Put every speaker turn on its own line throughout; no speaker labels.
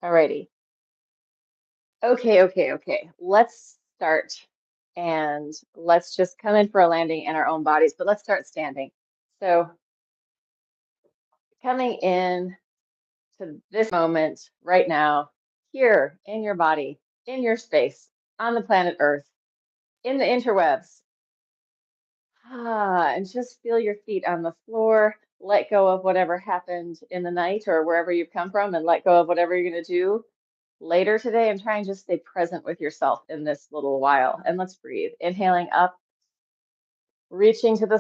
Alrighty. Okay. Let's start and let's just come in for a landing in our own bodies, but let's start standing. So coming in to this moment right now, here in your body, in your space, on the planet Earth, in the interwebs. And just feel your feet on the floor. Let go of whatever happened in the night or wherever you've come from, and let go of whatever you're going to do later today, and try and just stay present with yourself in this little while. And let's breathe. Inhaling up, reaching to the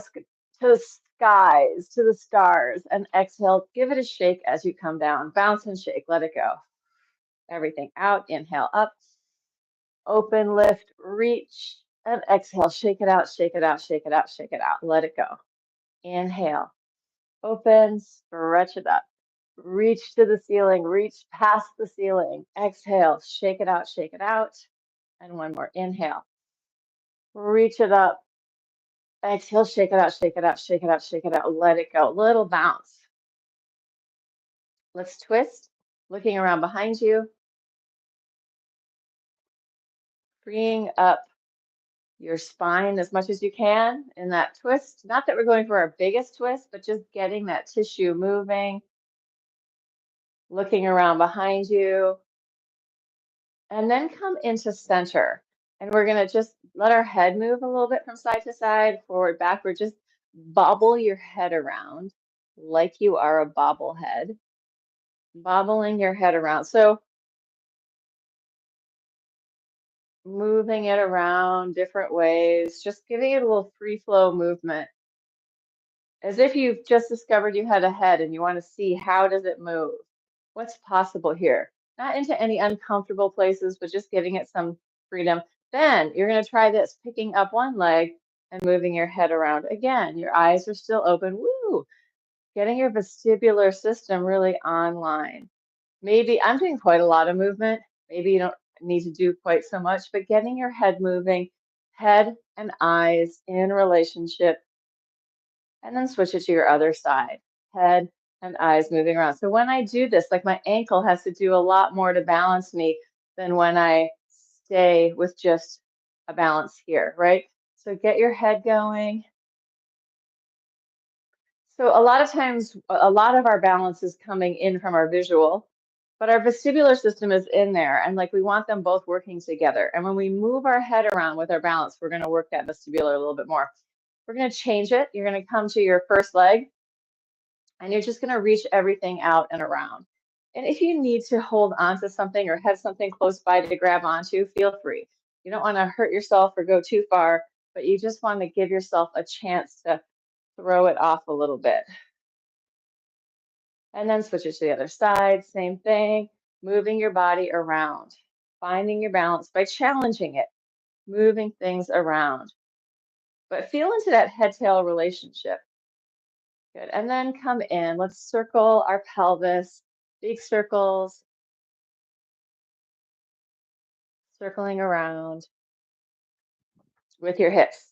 skies, to the stars, and exhale. Give it a shake as you come down. Bounce and shake. Let it go. Everything out. Inhale up, open, lift, reach, and exhale. Shake it out, shake it out, shake it out, shake it out. Let it go. Inhale, open, stretch it up. Reach to the ceiling, reach past the ceiling. Exhale, shake it out, shake it out. And one more. Inhale, reach it up. Exhale, shake it out, shake it out, shake it out, shake it out. Let it go. Little bounce. Let's twist, looking around behind you, freeing up your spine as much as you can in that twist. Not that we're going for our biggest twist, but just getting that tissue moving, looking around behind you, and then come into center. And we're going to just let our head move a little bit from side to side, forward, backward. Just bobble your head around like you are a bobblehead, bobbling your head around. So moving it around different ways, just giving it a little free flow movement, as if you've just discovered you had a head and you want to see how does it move? What's possible here? Not into any uncomfortable places, but just giving it some freedom. Then you're going to try this, picking up one leg and moving your head around again. Your eyes are still open. Woo! Getting your vestibular system really online. Maybe I'm doing quite a lot of movement. Maybe you don't need to do quite so much, but getting your head moving, head and eyes in relationship, and then switch it to your other side, head and eyes moving around. So when I do this, like my ankle has to do a lot more to balance me than when I stay with just a balance here, right? So get your head going. So a lot of times, a lot of our balance is coming in from our visual, but our vestibular system is in there, and like we want them both working together. And when we move our head around with our balance, we're going to work that vestibular a little bit more. We're going to change it. You're going to come to your first leg, and you're just going to reach everything out and around. And if you need to hold on to something or have something close by to grab onto, feel free. You don't want to hurt yourself or go too far, but you just want to give yourself a chance to throw it off a little bit. And then switch it to the other side, same thing, moving your body around, finding your balance by challenging it, moving things around. But feel into that head-tail relationship. Good. And then come in. Let's circle our pelvis, big circles, circling around with your hips.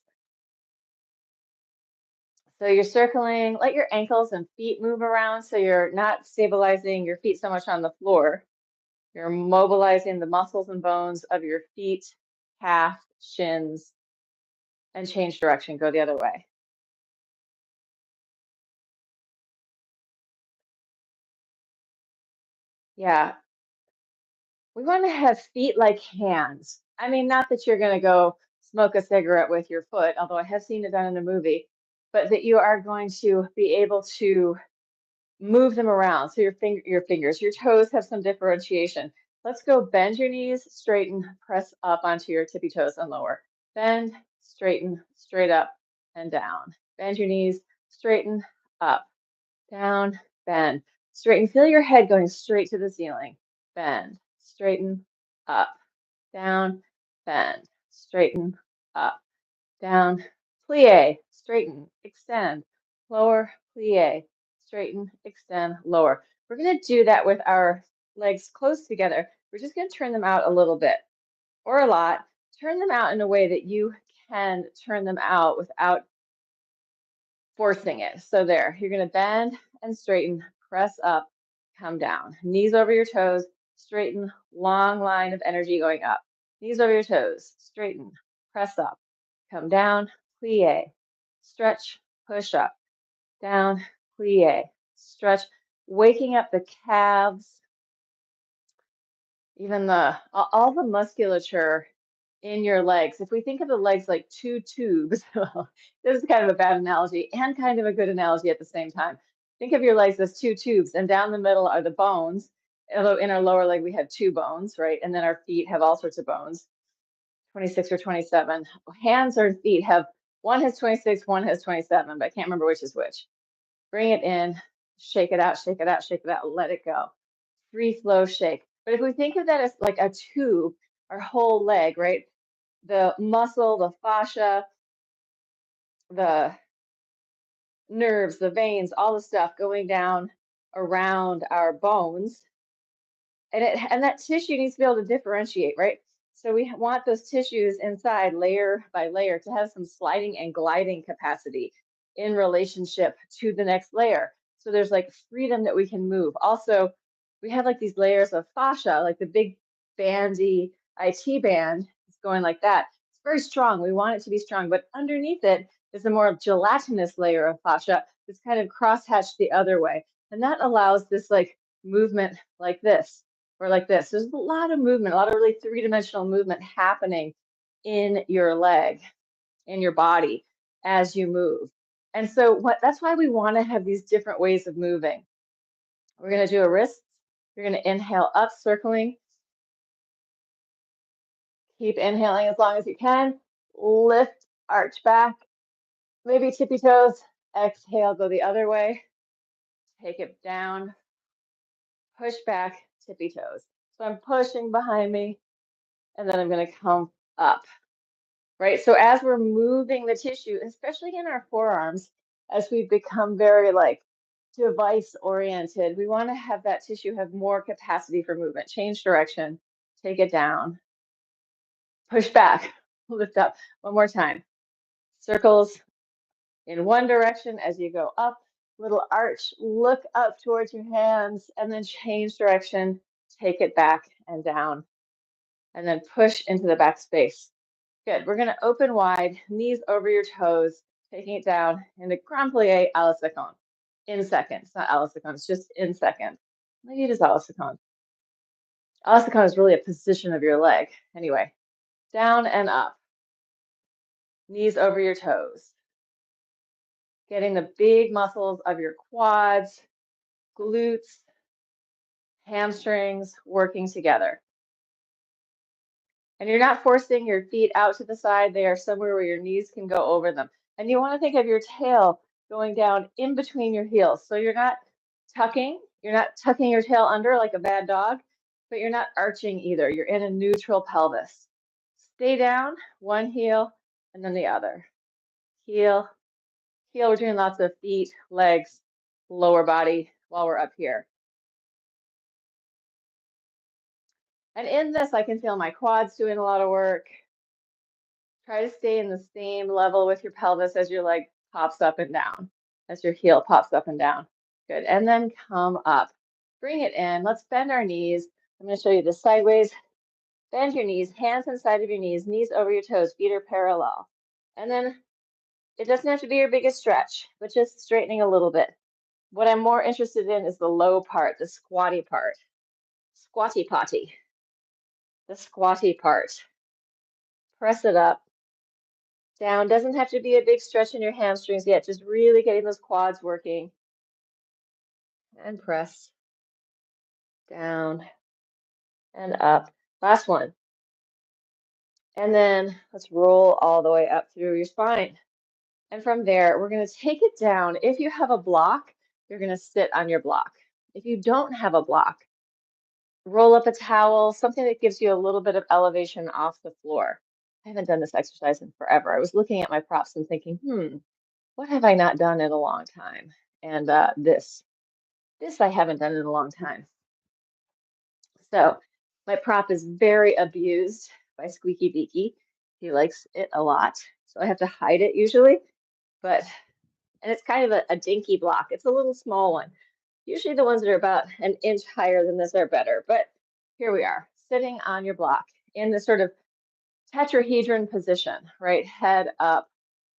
So you're circling, let your ankles and feet move around so you're not stabilizing your feet so much on the floor. You're mobilizing the muscles and bones of your feet, calf, shins, and change direction. Go the other way. Yeah, we want to have feet like hands. I mean, not that you're going to go smoke a cigarette with your foot, although I have seen it done in a movie, but that you are going to be able to move them around. So your fingers, your toes have some differentiation. Let's go bend your knees, straighten, press up onto your tippy toes and lower. Bend, straighten, straight up and down. Bend your knees, straighten, up, down, bend, straighten. Feel your head going straight to the ceiling. Bend, straighten, up, down, bend, straighten, up, down, plie, straighten, extend, lower, plie, straighten, extend, lower. We're going to do that with our legs close together. We're just going to turn them out a little bit or a lot. Turn them out in a way that you can turn them out without forcing it. So there, you're going to bend and straighten, press up, come down. Knees over your toes, straighten, long line of energy going up. Knees over your toes, straighten, press up, come down, plie, stretch, push up, down, plie, stretch, waking up the calves, even all the musculature in your legs. If we think of the legs like two tubes, well, this is kind of a bad analogy and kind of a good analogy at the same time. Think of your legs as two tubes, and down the middle are the bones. Although in our lower leg we have two bones, right? And then our feet have all sorts of bones, 26 or 27. Hands or feet have, one has 26, one has 27, but I can't remember which is which. Bring it in, shake it out, shake it out, shake it out, let it go. Free flow shake. But if we think of that as like a tube, our whole leg, right? The muscle, the fascia, the nerves, the veins, all the stuff going down around our bones. And that tissue needs to be able to differentiate, right? So we want those tissues inside layer by layer to have some sliding and gliding capacity in relationship to the next layer. So there's like freedom that we can move. Also, we have like these layers of fascia, like the big bandy IT band is going like that. It's very strong. We want it to be strong, but underneath it is a more gelatinous layer of fascia that's kind of crosshatched the other way. And that allows this like movement like this or like this. There's a lot of movement, a lot of really three-dimensional movement happening in your leg, in your body as you move. And so that's why we want to have these different ways of moving. We're going to do a wrist. You're going to inhale up, circling. Keep inhaling as long as you can. Lift, arch back. Maybe tippy toes. Exhale, go the other way. Take it down. Push back, tippy toes. So I'm pushing behind me, and then I'm going to come up, right? So as we're moving the tissue, especially in our forearms, as we become very like device oriented, we want to have that tissue have more capacity for movement. Change direction, take it down, push back, lift up. One more time. Circles in one direction as you go up, little arch, look up towards your hands, and then change direction, take it back and down, and then push into the back space. Good. We're going to open wide, knees over your toes, taking it down into Grand Plie à la seconde in second. It's not à la seconde, it's just in second. Maybe it is à la seconde. À la seconde is really a position of your leg. Anyway, down and up. Knees over your toes. Getting the big muscles of your quads, glutes, hamstrings working together. And you're not forcing your feet out to the side. They are somewhere where your knees can go over them. And you want to think of your tail going down in between your heels. So you're not tucking your tail under like a bad dog, but you're not arching either. You're in a neutral pelvis. Stay down, one heel, and then the other. Heel, heel. We're doing lots of feet, legs, lower body while we're up here. And in this, I can feel my quads doing a lot of work. Try to stay in the same level with your pelvis as your leg pops up and down, as your heel pops up and down. Good. And then come up. Bring it in. Let's bend our knees. I'm going to show you this sideways. Bend your knees, hands inside of your knees, knees over your toes, feet are parallel. And then it doesn't have to be your biggest stretch, but just straightening a little bit. What I'm more interested in is the low part, the squatty part. Squatty potty. The squatty part. Press it up. Down. Doesn't have to be a big stretch in your hamstrings yet, just really getting those quads working. And press. Down and up. Last one. And then let's roll all the way up through your spine. And from there, we're going to take it down. If you have a block, you're going to sit on your block. If you don't have a block, roll up a towel, something that gives you a little bit of elevation off the floor. I haven't done this exercise in forever. I was looking at my props and thinking, what have I not done in a long time? And this I haven't done in a long time. So my prop is very abused by Squeaky Beaky. He likes it a lot. So I have to hide it usually, and it's kind of a dinky block. It's a little small one. Usually the ones that are about an inch higher than this are better, but here we are, sitting on your block in this sort of tetrahedron position, right? Head up,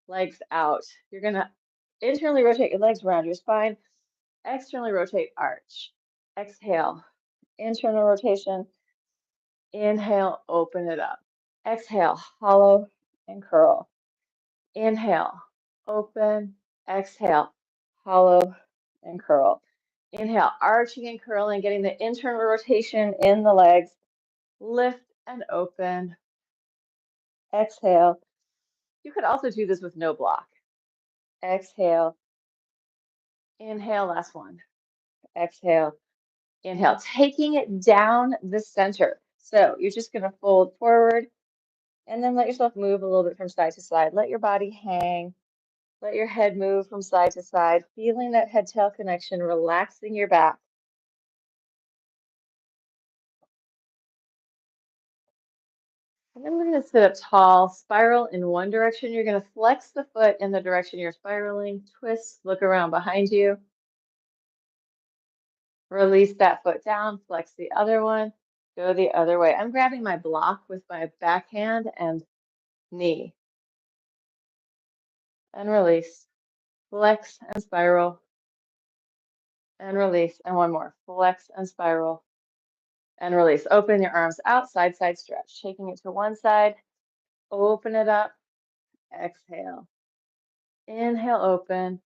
legs out. You're gonna internally rotate your legs around your spine, externally rotate, arch. Exhale, internal rotation. Inhale, open it up. Exhale, hollow and curl. Inhale, open. Exhale, hollow and curl. Inhale, arching and curling, getting the internal rotation in the legs. Lift and open. Exhale. You could also do this with no block. Exhale. Inhale, last one. Exhale. Inhale, taking it down the center. So you're just going to fold forward and then let yourself move a little bit from side to side. Let your body hang. Let your head move from side to side, feeling that head-tail connection, relaxing your back. And then we're going to sit up tall, spiral in one direction. You're going to flex the foot in the direction you're spiraling, twist, look around behind you. Release that foot down, flex the other one, go the other way. I'm grabbing my block with my backhand and knee. And release. Flex and spiral. And release. And one more. Flex and spiral. And release. Open your arms out, side stretch. Taking it to one side. Open it up. Exhale. Inhale, open.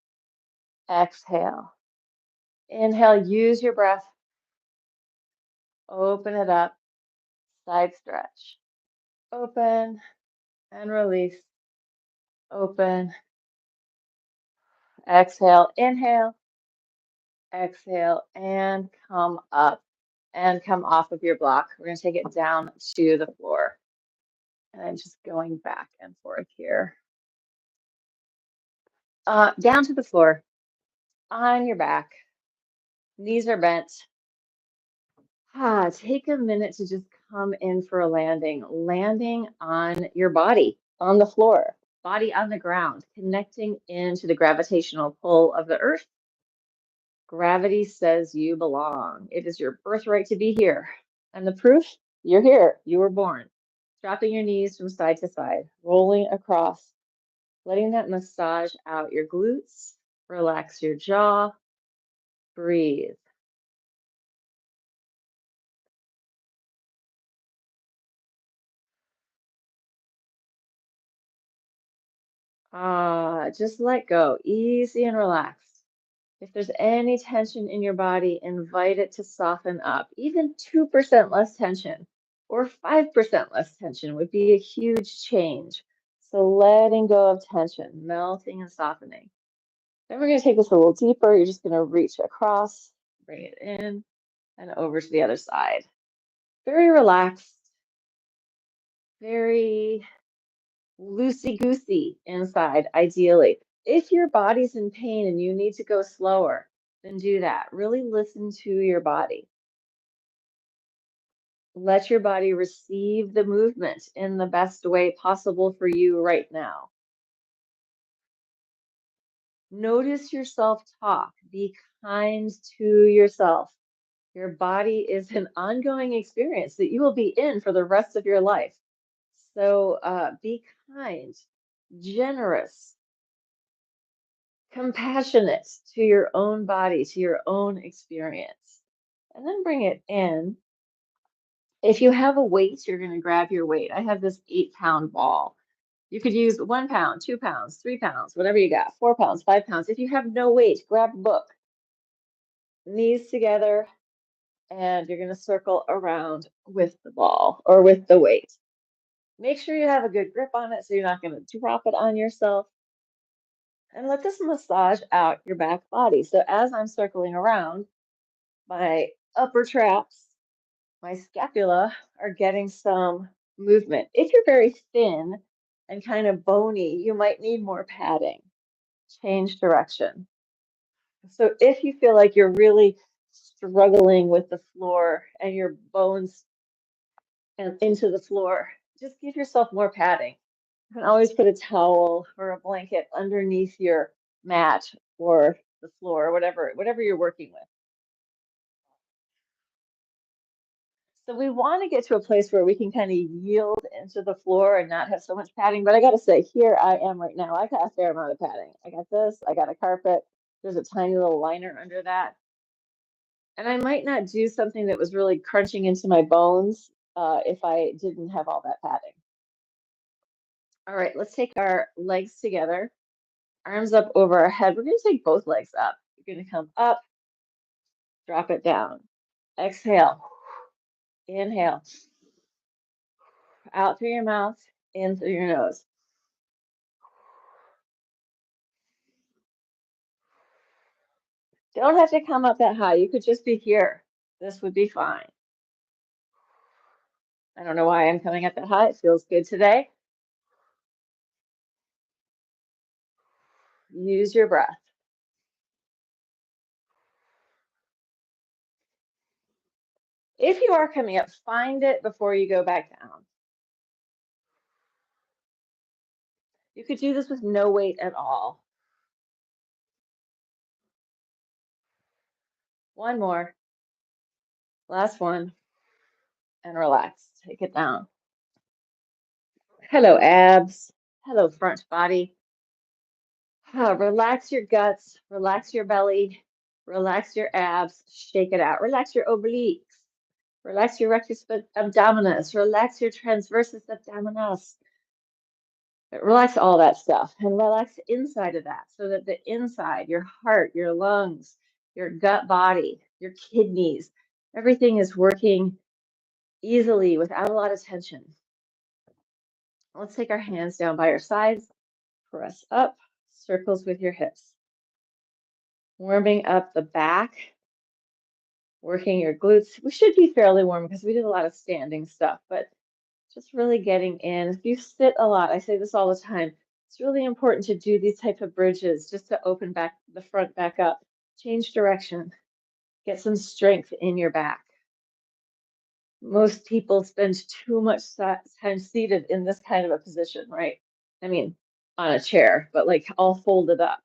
Exhale. Inhale, use your breath. Open it up. Side stretch. Open and release. Open. Exhale. Inhale. Exhale. And come up. And come off of your block. We're going to take it down to the floor. And I'm just going back and forth here. Down to the floor. On your back. Knees are bent. Take a minute to just come in for a landing. Landing on your body, on the floor, body on the ground, connecting into the gravitational pull of the earth. Gravity says you belong. It is your birthright to be here. And the proof, you're here. You were born. Dropping your knees from side to side, rolling across, letting that massage out your glutes, relax your jaw, breathe. Just let go, easy and relaxed. If there's any tension in your body, invite it to soften up. Even 2% less tension or 5% less tension would be a huge change. So letting go of tension, melting and softening. Then we're going to take this a little deeper. You're just going to reach across, bring it in and over to the other side. Very relaxed, very loosey-goosey inside, ideally. If your body's in pain and you need to go slower, then do that. Really listen to your body. Let your body receive the movement in the best way possible for you right now. Notice your self-talk. Be kind to yourself. Your body is an ongoing experience that you will be in for the rest of your life. So be kind, generous, compassionate to your own body, to your own experience. And then bring it in. If you have a weight, you're going to grab your weight. I have this 8-pound ball. You could use 1 pound, 2 pounds, 3 pounds, whatever you got, 4 pounds, 5 pounds. If you have no weight, grab a book, knees together, and you're going to circle around with the ball or with the weight. Make sure you have a good grip on it so you're not going to drop it on yourself. And let this massage out your back body. So as I'm circling around, my upper traps, my scapula are getting some movement. If you're very thin and kind of bony, you might need more padding. Change direction. So if you feel like you're really struggling with the floor and your bones and into the floor, just give yourself more padding. You can always put a towel or a blanket underneath your mat or the floor, whatever you're working with. So we want to get to a place where we can kind of yield into the floor and not have so much padding. But I got to say, here I am right now. I got a fair amount of padding. I got this, I got a carpet. There's a tiny little liner under that. And I might not do something that was really crunching into my bones if I didn't have all that padding. All right, let's take our legs together, arms up over our head. We're going to take both legs up. You're going to come up, drop it down. Exhale, inhale, out through your mouth, in through your nose. Don't have to come up that high. You could just be here. This would be fine. I don't know why I'm coming up that high. It feels good today. Use your breath. If you are coming up, find it before you go back down. You could do this with no weight at all. One more. Last one. And relax. Take it down. Hello, abs. Hello, front body. Relax your guts. Relax your belly. Relax your abs. Shake it out. Relax your obliques. Relax your rectus abdominis. Relax your transversus abdominis. Relax all that stuff and relax the inside of that so that the inside, your heart, your lungs, your gut body, your kidneys, everything is working easily without a lot of tension. Let's take our hands down by our sides, press up, circles with your hips. Warming up the back, working your glutes. We should be fairly warm because we did a lot of standing stuff, but just really getting in. If you sit a lot, I say this all the time, it's really important to do these type of bridges just to open back the front back up, change direction, get some strength in your back. Most people spend too much time seated in this kind of a position, right? I mean, on a chair, but like all folded up.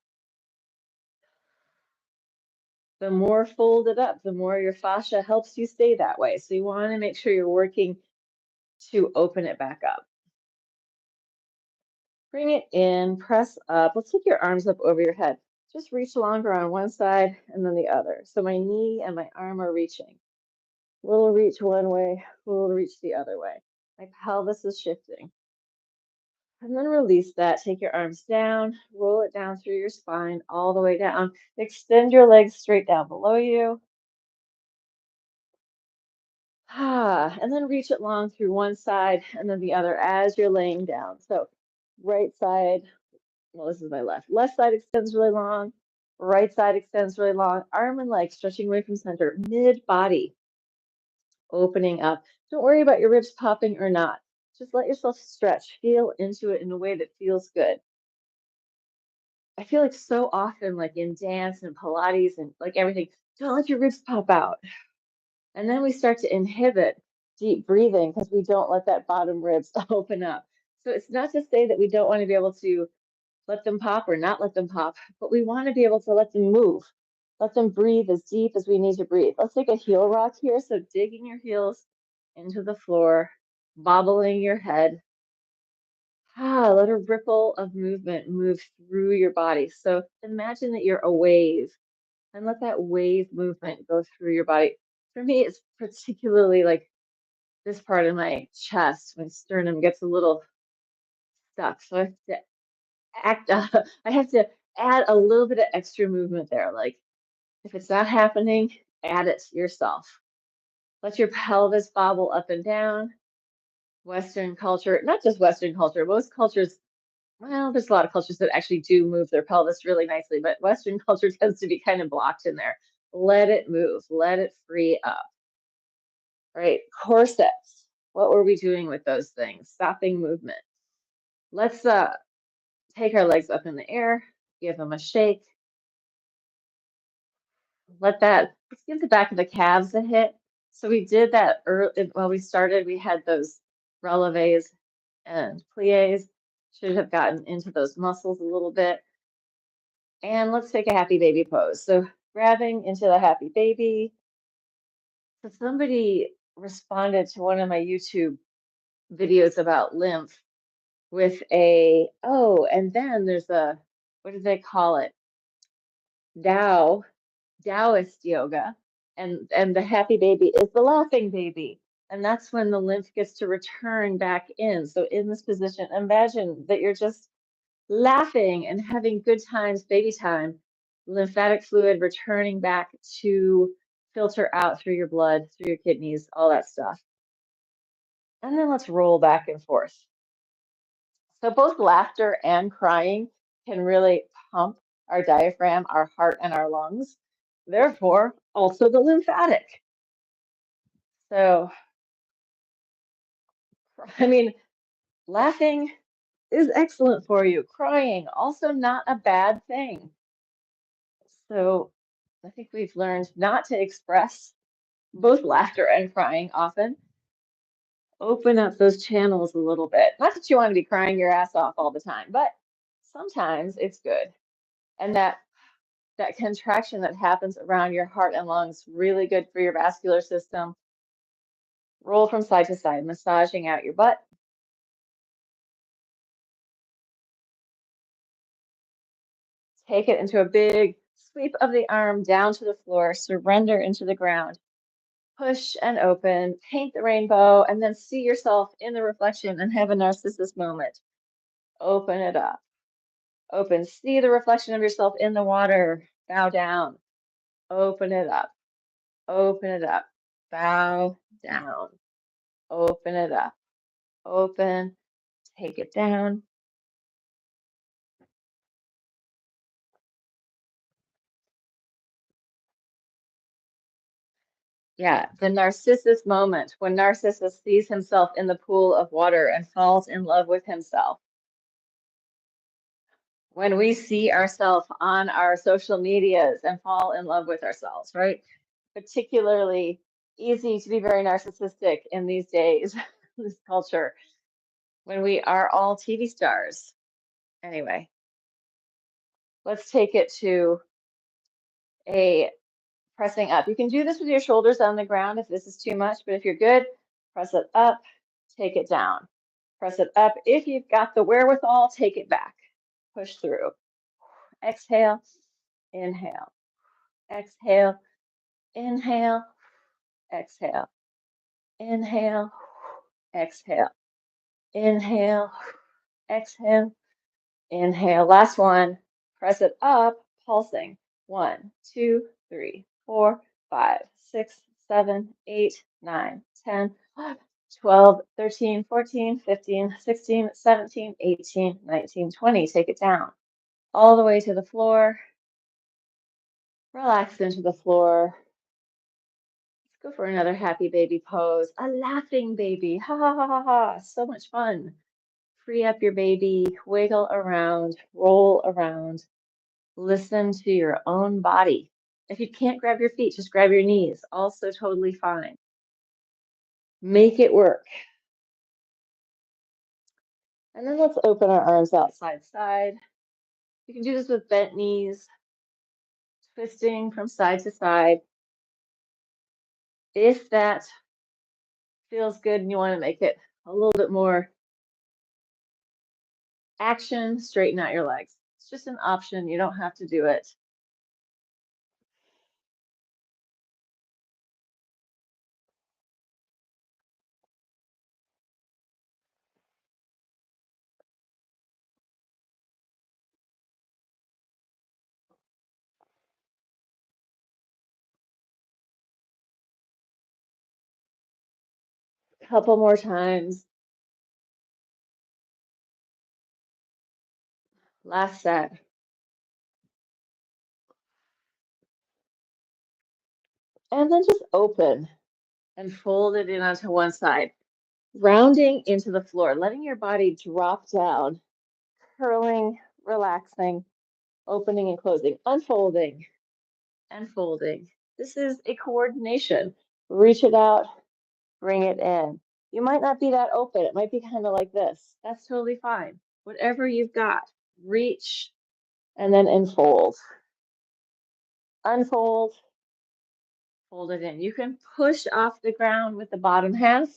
The more folded up, the more your fascia helps you stay that way. So you want to make sure you're working to open it back up. Bring it in, press up. Let's take your arms up over your head. Just reach longer on one side and then the other. So my knee and my arm are reaching. A little reach one way, a little reach the other way. My pelvis is shifting. And then release that. Take your arms down, roll it down through your spine, all the way down. Extend your legs straight down below you. And then reach it long through one side and then the other as you're laying down. So right side, well, this is my left. Left side extends really long. Right side extends really long. Arm and leg stretching away from center. Mid body opening up. Don't worry about your ribs popping or not. Just let yourself stretch. Feel into it in a way that feels good. I feel like so often, like in dance and Pilates and like everything, don't let your ribs pop out. And then we start to inhibit deep breathing because we don't let that bottom ribs open up. So it's not to say that we don't want to be able to let them pop or not let them pop, but we want to be able to let them move, let them breathe as deep as we need to breathe. Let's take a heel rock here. So digging your heels into the floor, bobbling your head. Let a ripple of movement move through your body. So imagine that you're a wave and let that wave movement go through your body. For me, it's particularly like this part of my chest, my sternum gets a little stuck. So I have to act I have to add a little bit of extra movement there. Like if it's not happening, add it yourself. Let your pelvis bobble up and down. Western culture, not just Western culture, most cultures, well, there's a lot of cultures that actually do move their pelvis really nicely, but Western culture tends to be kind of blocked in there. Let it move, let it free up. All right, corsets. What were we doing with those things? Stopping movement. Let's take our legs up in the air, give them a shake. Let's give the back of the calves a hit. So we did that early, while we started, we had those releves and plies. Should have gotten into those muscles a little bit. And let's take a happy baby pose. So grabbing into the happy baby. So somebody responded to one of my YouTube videos about lymph with a, oh, and then there's a, what do they call it? Tao, Taoist yoga. And the happy baby is the laughing baby. And that's when the lymph gets to return back in. So in this position, imagine that you're just laughing and having good times, baby time, lymphatic fluid returning back to filter out through your blood, through your kidneys, all that stuff. And then let's roll back and forth. So both laughter and crying can really pump our diaphragm, our heart, and our lungs. Therefore, also the lymphatic. So, I mean, laughing is excellent for you. Crying, also not a bad thing. So I think we've learned not to express both laughter and crying often. Open up those channels a little bit. Not that you want to be crying your ass off all the time, but sometimes it's good. And that contraction that happens around your heart and lungs, really good for your vascular system. Roll from side to side, massaging out your butt. Take it into a big sweep of the arm down to the floor, surrender into the ground. Push and open, paint the rainbow, and then see yourself in the reflection and have a narcissist moment. Open it up. Open. See the reflection of yourself in the water. Bow down. Open it up. Open it up. Bow down. Open it up. Open. Take it down. Yeah, the Narcissus moment, when Narcissus sees himself in the pool of water and falls in love with himself. When we see ourselves on our social medias and fall in love with ourselves, right? Particularly easy to be very narcissistic in these days, this culture, when we are all TV stars. Anyway, let's take it to a pressing up. You can do this with your shoulders on the ground if this is too much, but if you're good, press it up, take it down. Press it up. If you've got the wherewithal, take it back. Push through. Exhale, inhale, exhale, inhale, exhale, inhale, exhale, inhale, exhale, inhale. Last one. Press it up, pulsing. 1, 2, 3, 4, 5, 6, 7, 8, 9, 10, 12, 13, 14, 15, 16, 17, 18, 19, 20. Take it down all the way to the floor. Relax into the floor. Let's go for another happy baby pose. A laughing baby. Ha ha ha ha ha. So much fun. Free up your baby, wiggle around, roll around. Listen to your own body. If you can't grab your feet, just grab your knees. Also totally fine. Make it work. And then let's open our arms out side to side. You can do this with bent knees, twisting from side to side. If that feels good and you want to make it a little bit more action, straighten out your legs. It's just an option. You don't have to do it. Couple more times. Last set. And then just open and fold it in onto one side, rounding into the floor, letting your body drop down, curling, relaxing, opening and closing, unfolding and folding. This is a coordination. Reach it out, bring it in. You might not be that open. It might be kind of like this. That's totally fine. Whatever you've got, reach and then enfold. Unfold, fold it in. You can push off the ground with the bottom half,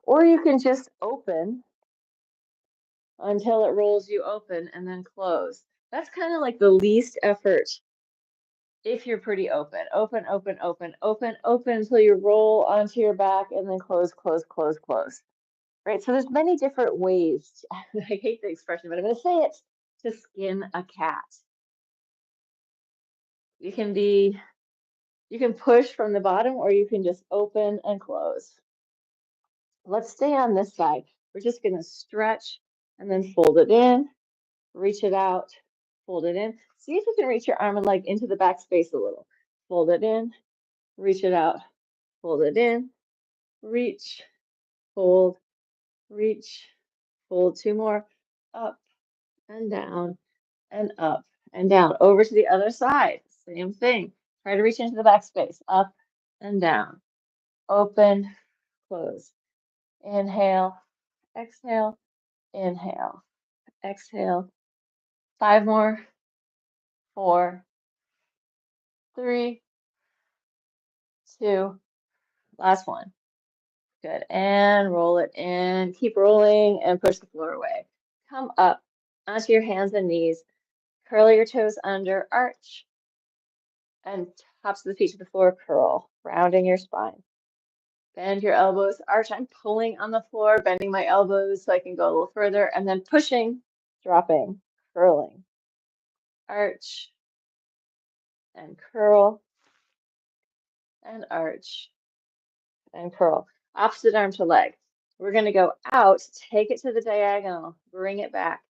or you can just open until it rolls you open and then close. That's kind of like the least effort if you're pretty open. Open, open, open, open, open until you roll onto your back and then close, close, close, close. Right? So there's many different ways. I hate the expression, but I'm going to say it, to skin a cat. You can push from the bottom, or you can just open and close. Let's stay on this side. We're just going to stretch and then fold it in, reach it out, fold it in. See if you can reach your arm and leg into the back space a little. Fold it in, reach it out, fold it in, reach, fold, reach, fold. Two more, up and down and up and down. Over to the other side, same thing. Try to reach into the back space, up and down, open, close. Inhale, exhale, inhale, exhale. 5 more, 4, 3, 2, last one. Good, and roll it in. Keep rolling and push the floor away. Come up onto your hands and knees. Curl your toes under, arch, and tops of the feet to the floor, curl, rounding your spine. Bend your elbows, arch. I'm pulling on the floor, bending my elbows so I can go a little further, and then pushing, dropping, curling, arch, and curl, and arch, and curl. Opposite arm to leg. We're going to go out, take it to the diagonal, bring it back,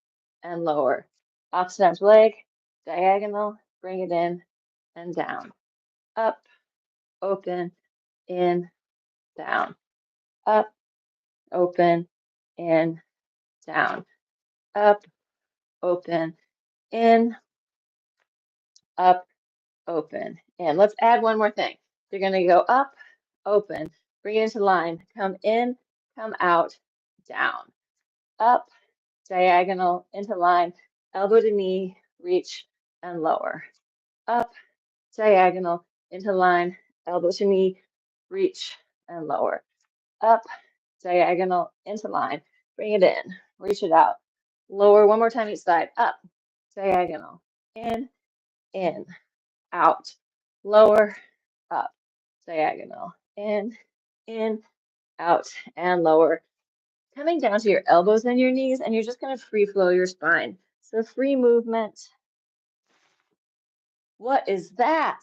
and lower. Opposite arm to leg, diagonal, bring it in, and down. Up, open, in, down. Up, open, in, down. Up, open, in, up, open, in. Let's add one more thing. You're going to go up, open, bring it into line, come in, come out, down. Up, diagonal, into line, elbow to knee, reach, and lower. Up, diagonal, into line, elbow to knee, reach, and lower. Up, diagonal, into line, bring it in, reach it out. Lower one more time each side. Up, diagonal, in, out. Lower, up, diagonal, in, out, and lower. Coming down to your elbows and your knees, and you're just going to free flow your spine. So free movement. What is that?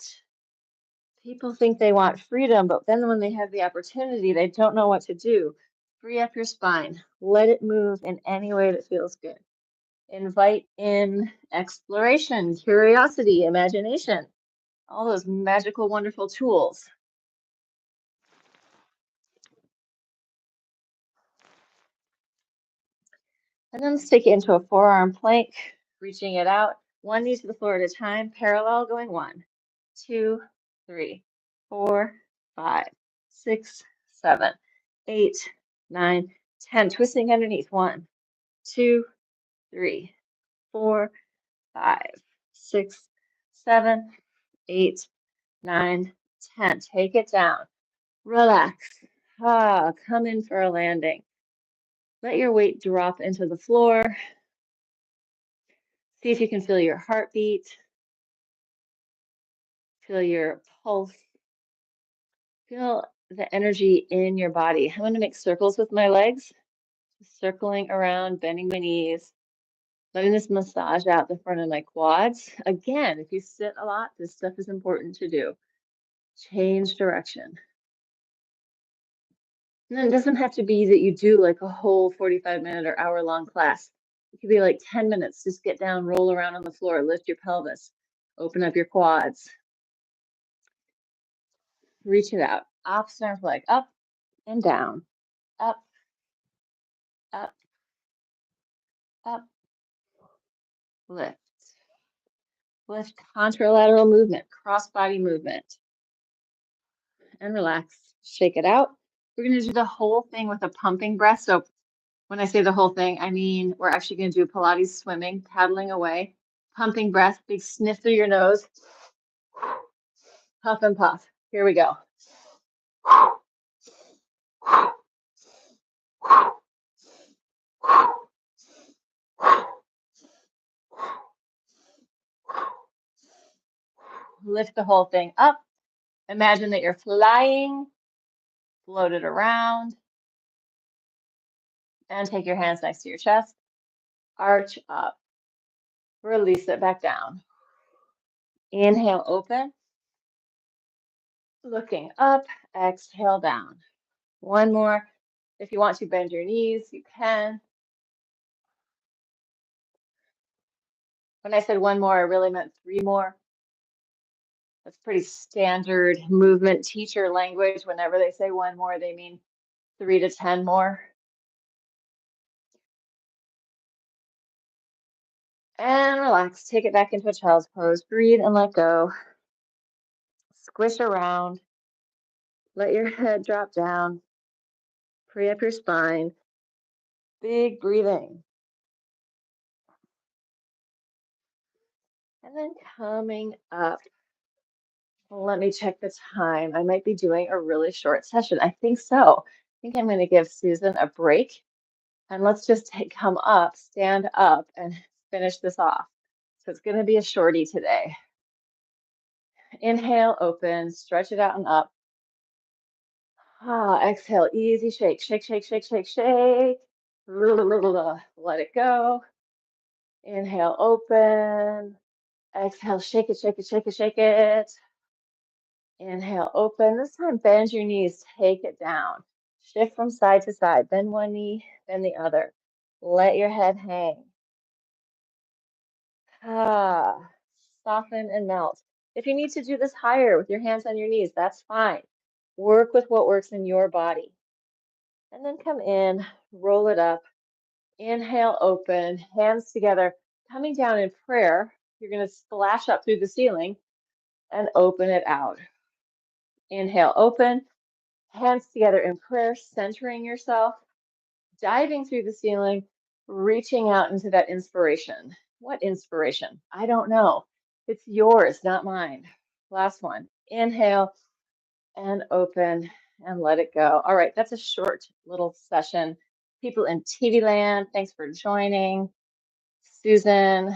People think they want freedom, but then when they have the opportunity, they don't know what to do. Free up your spine. Let it move in any way that feels good. Invite in exploration, curiosity, imagination, all those magical, wonderful tools. And then let's take it into a forearm plank, reaching it out, one knee to the floor at a time, parallel, going 1, 2, 3, 4, 5, 6, 7, 8, 9, 10. Twisting underneath. 1, 2, 3, 4, 5, 6, 7, 8, 9, 10. Take it down. Relax. Come in for a landing. Let your weight drop into the floor. See if you can feel your heartbeat. Feel your pulse. Feel the energy in your body. I'm going to make circles with my legs, circling around, bending my knees, letting this massage out the front of my quads. Again, if you sit a lot, this stuff is important to do. Change direction. And then it doesn't have to be that you do like a whole 45-minute or hour-long class. It could be like 10 minutes. Just get down, roll around on the floor, lift your pelvis, open up your quads. Reach it out. Opposite arm leg, up and down, up, up, up, lift. Lift, contralateral movement, cross-body movement. And relax. Shake it out. We're going to do the whole thing with a pumping breath. So when I say the whole thing, I mean we're actually going to do Pilates swimming, paddling away, pumping breath, big sniff through your nose, puff and puff. Here we go. Lift the whole thing up. Imagine that you're flying, float it around, and take your hands next to your chest. Arch up. Release it back down. Inhale, open. Looking up, exhale down. One more. If you want to bend your knees, you can. When I said one more, I really meant three more. That's pretty standard movement teacher language. Whenever they say one more, they mean 3 to 10 more. And relax. Take it back into a child's pose. Breathe and let go. Squish around. Let your head drop down. Free up your spine. Big breathing. And then coming up. Let me check the time. I might be doing a really short session. I think so. I think I'm going to give Susan a break. And let's just come up, stand up, and finish this off. So it's going to be a shorty today. Inhale, open, stretch it out and up. Exhale, easy shake, shake, shake, shake, shake, shake. Let it go. Inhale, open. Exhale, shake it, shake it, shake it, shake it. Inhale, open. This time, bend your knees, take it down. Shift from side to side. Bend one knee, bend the other. Let your head hang. Soften and melt. If you need to do this higher with your hands on your knees, that's fine. Work with what works in your body. And then come in, roll it up. Inhale, open, hands together. Coming down in prayer, you're going to splash up through the ceiling and open it out. Inhale, open, hands together in prayer, centering yourself, diving through the ceiling, reaching out into that inspiration. What inspiration? I don't know. It's yours, not mine. Last one. Inhale and open and let it go. All right, that's a short little session. People in TV land, thanks for joining. Susan,